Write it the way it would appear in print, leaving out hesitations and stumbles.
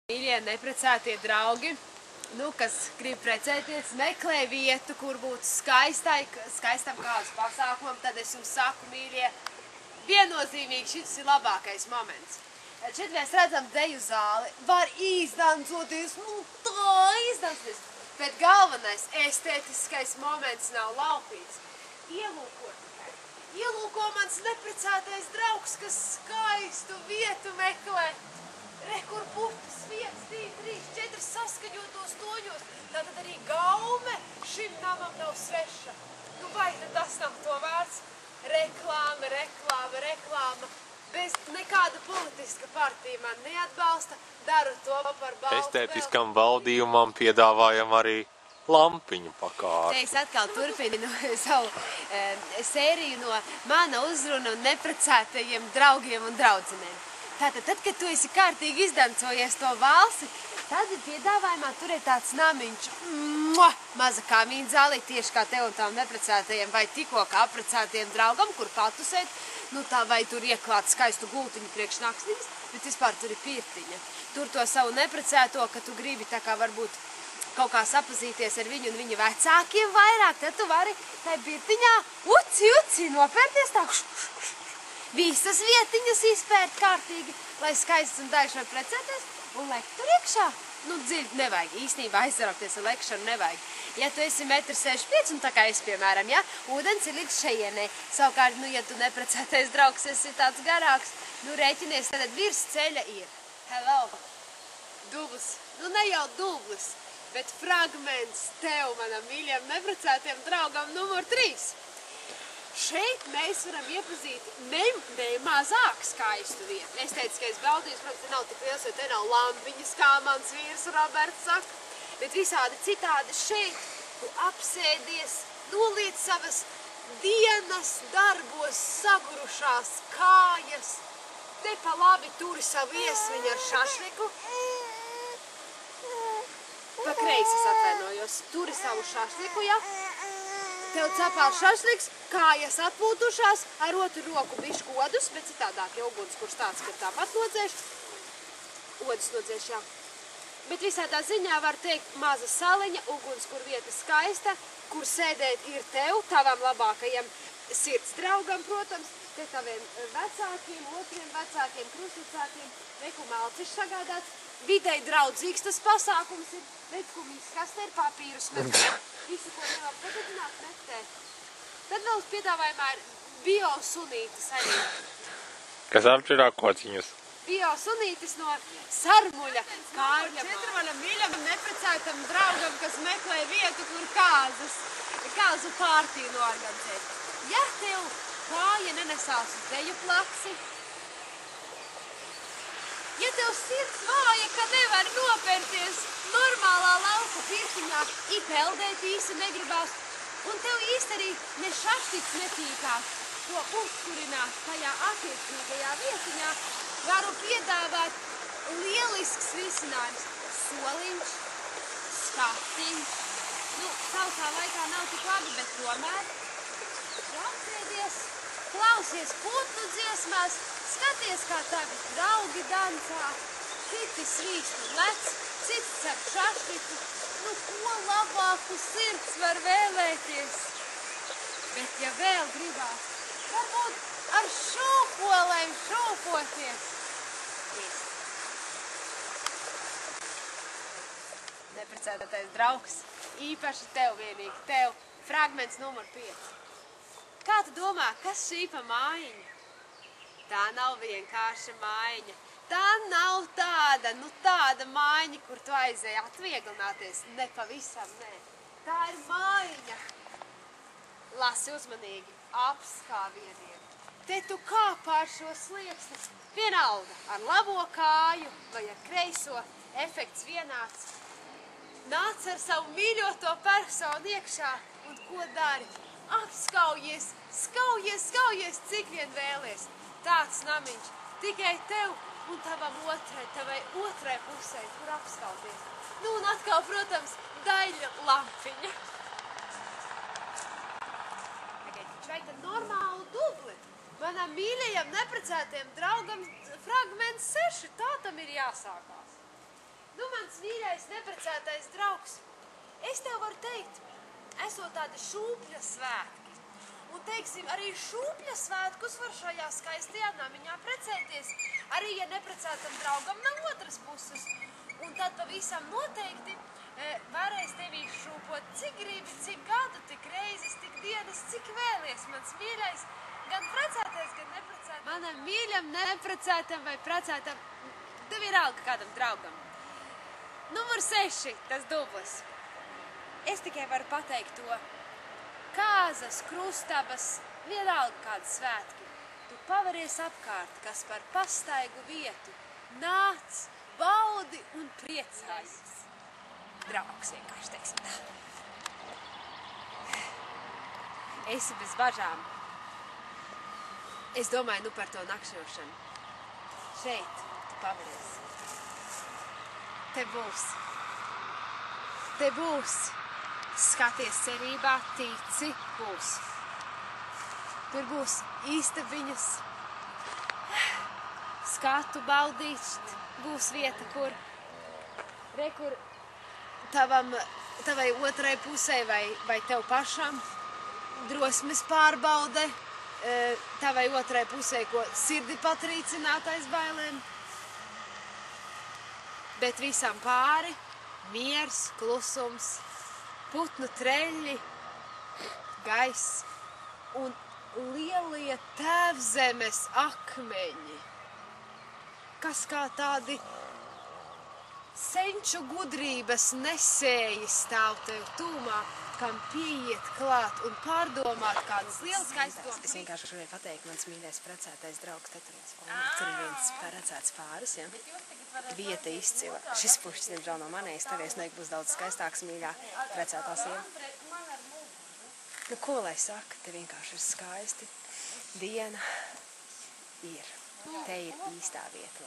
Mīļie neprecētie draugi, kas grib precēties, meklē vietu, kur būtu skaistam kāds pasākumam, tad es jums saku, mīļie, viennozīmīgi šis ir labākais moments. Šeit mēs redzam deju zāli, var izdancoties, tā izdancoties, bet galvenais estētiskais moments nav laupīts. Ielūko tikai. Ielūko mans neprecētais draugs, kas skaistu vietu meklē. Re, kur putas, 1, 2, 3, 4 saskaņotos toņos, tātad arī gaume šim namam nav sveša. Nu vai tad tas nav to vērts? Reklāma, reklāma, reklāma. Bez nekāda politiska partija man neatbalsta, daru to par balstu. Estētiskam valdījumam piedāvājam arī lampiņu pakārtu. Te es atkal turpinu savu sēriju no mana uzruna un neprecētajiem draugiem un draudzenēm. Tātad, tad, kad tu esi kārtīgi izdancojies to valsi, tad piedāvājumā tur ir tāds namiņš, maza kamīna zālī, tieši kā tev un tām neprecētajiem vai tikko kā apprecētajiem draugam, kur patusēt, nu tā vai tur ieklāt skaistu gultiņu priekš naktsnīgas, bet vispār tur ir pirtiņa. Tur to savu neprecēto, ka tu gribi tā kā varbūt kaut kā sapazīties ar viņu un viņa vecākiem vairāk, tad tu vari tai pirtiņā uci nopērties tā, visas vietiņas izpērt kārtīgi, lai skaists un daigs var precēties un lekt tur iekšā. Nu, dziļi nevajag, īstenībā aizsaraukties ar lekšanu nevajag. Ja tu esi 1,65 m un tā kā es, piemēram, ja, ūdens ir līdz šejienei. Savukārt, nu, ja tu neprecētais draugs esi tāds garāks, nu, rēķinies, tad virs ceļa ir. Hello! Dublis. Nu, ne jau dublis, bet fragments tev, manam mīļiem neprecētiem draugam numur 3. Šeit mēs varam iepazīt nemazāk skaistu vietu. Estētiskais baudījums, protams, te nav tik liels, jo te nav lampiņas, kā mans vīrs Roberts saka, bet visādi citādi šeit tu apsēdies, noliec savas dienas darbos sagurušās kājas, te pa labi turi savu iesviņu ar šašliku, pa kreisi es atvainojos, turi savu šašliku, ja? Tev cepās šašliks, kājas atpūtušās, ar otru roku bišķi odus, bet citādāk jau uguns, kurš tāds, ka tāpat nodzēš. Odus nodzēš, jā. Bet visādā ziņā var teikt maza saliņa, uguns, kur vieta skaista, kur sēdēt ir tev, tavam labākajam sirds draugam, protams, te taviem vecākiem, otriem vecākiem, krustvecākiem, reku malcišs sagādāts. Videi draudzīgs tas pasākums ir, redkumīs, kas te ir papīrus metē, visu, ko nevar pagadināt, metē. Tad vēl uz piedāvājumā ir biosunītis arī. Kas apšķirā kociņus? Biosunītis no Sarmuļa Kārļa. Manam mīļam neprecētam draugam, kas meklē vietu, kur kāzu pārtīju noorganizēt. Ja tev kāja nenesās uz deju plaksi, ja tev sirds vāja, ka nevar nopērties normālā lauka pirtiņā, peldēt īsi negribās, un tev īsti arī ne šašliks netīkās, ko uzkurināt tajā attiecīgajā vietiņā, varu piedāvāt lielisks risinājums. Soliņš, skatiņš, nu, tautā laikā nav tik labi, bet tomēr apsēdies, klausies putnu dziesmās, skaties, kā tavi draugi dancā, citi svīst un lec, citi cep šašliku, nu, ko labāku sirds var vēlēties. Bet, ja vēl gribās, varbūt ar šūpolēm šūpoties. Neprecētais draugs, īpaši tev vienīgi, tev, fragments numur 5. Kā tu domā, kas šī pa mājiņa? Tā nav vienkārša mājiņa. Tā nav tāda mājiņa, kur tu aizēji atvieglināties. Ne pavisam, nē. Tā ir mājiņa. Lasi uzmanīgi, apskāvieniem. Te tu kāpā ar šo slieksni. Vienalga, ar labo kāju vai ar kreiso, efekts vienāds. Nāc ar savu mīļoto personu iekšā un ko dari? Apskaujies, skaujies, cik vien vēlies. Tāds namiņš tikai tev un tavai otrai pusē, kur apskauties. Nu un atkal, protams, daļa lampiņa. Tagad vai tad normālu dubli? Manam mīļajam neprecētiem draugam fragments 6, tā tam ir jāsākās. mans mīļais neprecētais draugs, es tev varu teikt, esot tādi šūpļa svētki. Un, teiksim, arī šūpļa svētkus var šajā skaistajā namiņā precēties. Arī, ja neprecētam draugam nav otras puses. Un tad pavisam noteikti varēs tevī šūpot, cik gribi, cik gadu, tik reizes, tik dienas, cik vēlies, mans mīļais, gan precētais, gan neprecētam. Manam mīļam, neprecētam vai precētam, tev ir alga kādam draugam. Numur 6, tas dublis. Es tikai varu pateikt to. Kāzas, krustabas, vienalga kādi svētki. Tu pavaries apkārt, kas par pastaigu vietu. Nāc, baudi un priecājies. Draugs vienkārši, teiksim tā. Esi bez bažām. Es domāju, par to nakšņošanu. Šeit tu pavaries. Te būs. Te būs. Skaties cerībā, tici, būs. Tur būs īstabiņas, skatu baudīt, būs vieta, kur tavai otrai pusē vai tev pašam drosmes pārbaude, tavai otrai pusē, ko sirdi patrīcināt aiz bailēm. Bet visam pāri miers, klusums, putnu treļļi, gaiss un lielie tēvzemes akmeņi, kas kā tādi senču gudrības nesēji stāv tev tūmā, kam pieiet klāt un pārdomāt kādas lielas skaistos. Es vienkārši gribēju pateikt, mans mīļais precētais draugs, te tur ir viens precēts pāris, ja? Vieta izcila. Šis pušķis, diemžēl, no manējs, tavies noteikti būs daudz skaistāks, mīļā precētā sieva. Nu, ko lai saka, te vienkārši ir skaisti. Diena ir. Te ir īstā vieta.